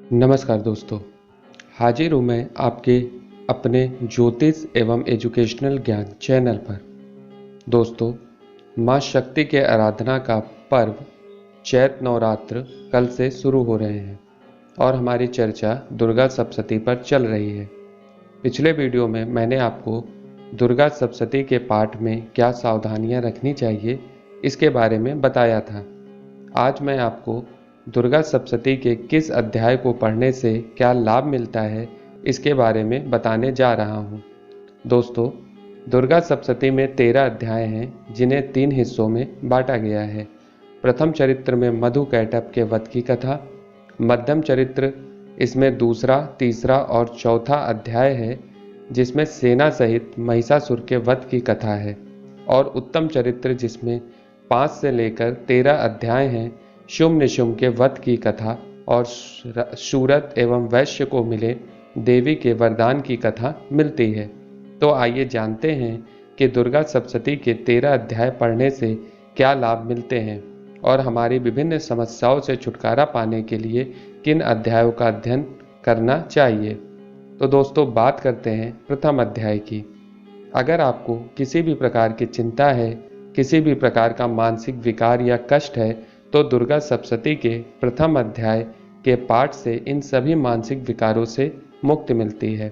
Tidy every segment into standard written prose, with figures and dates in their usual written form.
नमस्कार दोस्तों, हाजिर हूँ मैं आपके अपने ज्योतिष एवं एजुकेशनल ज्ञान चैनल पर। दोस्तों, माँ शक्ति के आराधना का पर्व चैत्र नवरात्र कल से शुरू हो रहे हैं और हमारी चर्चा दुर्गा सप्तशती पर चल रही है। पिछले वीडियो में मैंने आपको दुर्गा सप्तशती के पाठ में क्या सावधानियाँ रखनी चाहिए इसके बारे में बताया था। आज मैं आपको दुर्गा सप्तशती के किस अध्याय को पढ़ने से क्या लाभ मिलता है इसके बारे में बताने जा रहा हूँ। दोस्तों, दुर्गा सप्तशती में 13 अध्याय हैं जिन्हें 3 हिस्सों में बांटा गया है। प्रथम चरित्र में मधु कैटभ के वध की कथा, मध्यम चरित्र इसमें दूसरा, तीसरा और चौथा अध्याय है जिसमें सेना सहित महिषासुर के वध की कथा है, और उत्तम चरित्र जिसमें 5 से लेकर 13 अध्याय हैं शुंभ निशुंभ के वध की कथा और शूरत एवं वैश्य को मिले देवी के वरदान की कथा मिलती है। तो आइए जानते हैं कि दुर्गा सप्तशती के 13 अध्याय पढ़ने से क्या लाभ मिलते हैं और हमारी विभिन्न समस्याओं से छुटकारा पाने के लिए किन अध्यायों का अध्ययन करना चाहिए। तो दोस्तों, बात करते हैं प्रथम अध्याय की। अगर आपको किसी भी प्रकार की चिंता है, किसी भी प्रकार का मानसिक विकार या कष्ट है, तो दुर्गा सप्तशती के प्रथम अध्याय के पाठ से इन सभी मानसिक विकारों से मुक्ति मिलती है।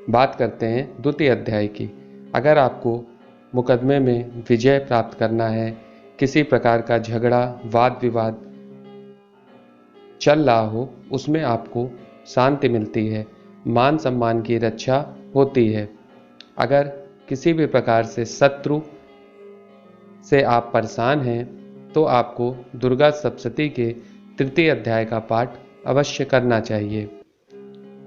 बात करते हैं द्वितीय अध्याय की। अगर आपको मुकदमे में विजय प्राप्त करना है, किसी प्रकार का झगड़ा वाद विवाद चल रहा हो, उसमें आपको शांति मिलती है, मान सम्मान की रक्षा होती है। अगर किसी भी प्रकार से शत्रु से आप परेशान हैं तो आपको दुर्गा सप्तशती के तृतीय अध्याय का पाठ अवश्य करना चाहिए।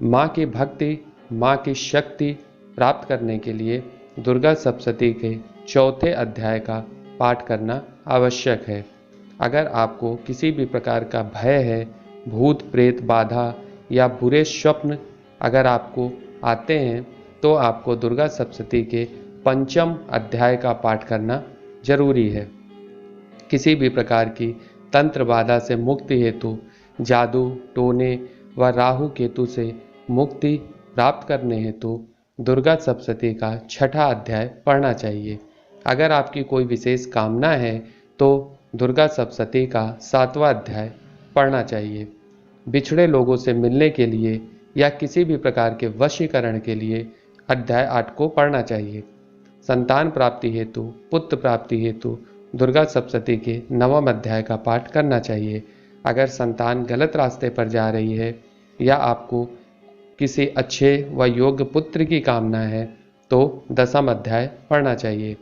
माँ की भक्ति, माँ की शक्ति प्राप्त करने के लिए दुर्गा सप्तशती के चौथे अध्याय का पाठ करना आवश्यक है। अगर आपको किसी भी प्रकार का भय है, भूत प्रेत बाधा या बुरे स्वप्न अगर आपको आते हैं, तो आपको दुर्गा सप्तशती के पंचम अध्याय का पाठ करना जरूरी है। किसी भी प्रकार की तंत्र बाधा से मुक्ति हेतु, जादू टोने व राहु केतु से मुक्ति प्राप्त करने हेतु दुर्गा सप्तशती का छठा अध्याय पढ़ना चाहिए। अगर आपकी कोई विशेष कामना है तो दुर्गा सप्तशती का 7वां अध्याय पढ़ना चाहिए। बिछड़े लोगों से मिलने के लिए या किसी भी प्रकार के वशीकरण के लिए अध्याय 8 को पढ़ना चाहिए। संतान प्राप्ति हेतु, पुत्र प्राप्ति हेतु दुर्गा सप्तशती के 9वें अध्याय का पाठ करना चाहिए। अगर संतान गलत रास्ते पर जा रही है या आपको किसी अच्छे व योग्य पुत्र की कामना है तो 10वां अध्याय पढ़ना चाहिए।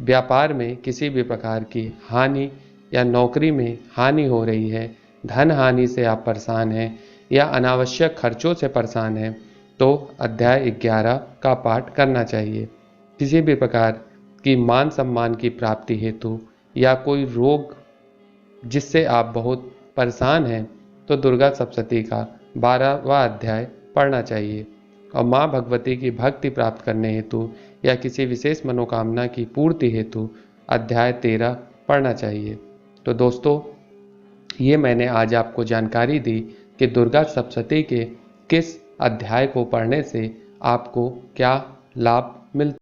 व्यापार में किसी भी प्रकार की हानि या नौकरी में हानि हो रही है, धन हानि से आप परेशान हैं या अनावश्यक खर्चों से परेशान हैं, तो अध्याय 11 का पाठ करना चाहिए। किसी भी प्रकार की मान सम्मान की प्राप्ति हेतु या कोई रोग जिससे आप बहुत परेशान हैं, तो दुर्गा सप्तशती का 12वां अध्याय पढ़ना चाहिए। और माँ भगवती की भक्ति प्राप्त करने हेतु या किसी विशेष मनोकामना की पूर्ति हेतु अध्याय 13 पढ़ना चाहिए। तो दोस्तों, ये मैंने आज आपको जानकारी दी कि दुर्गा सप्तशती के किस अध्याय को पढ़ने से आपको क्या लाभ मिलता है।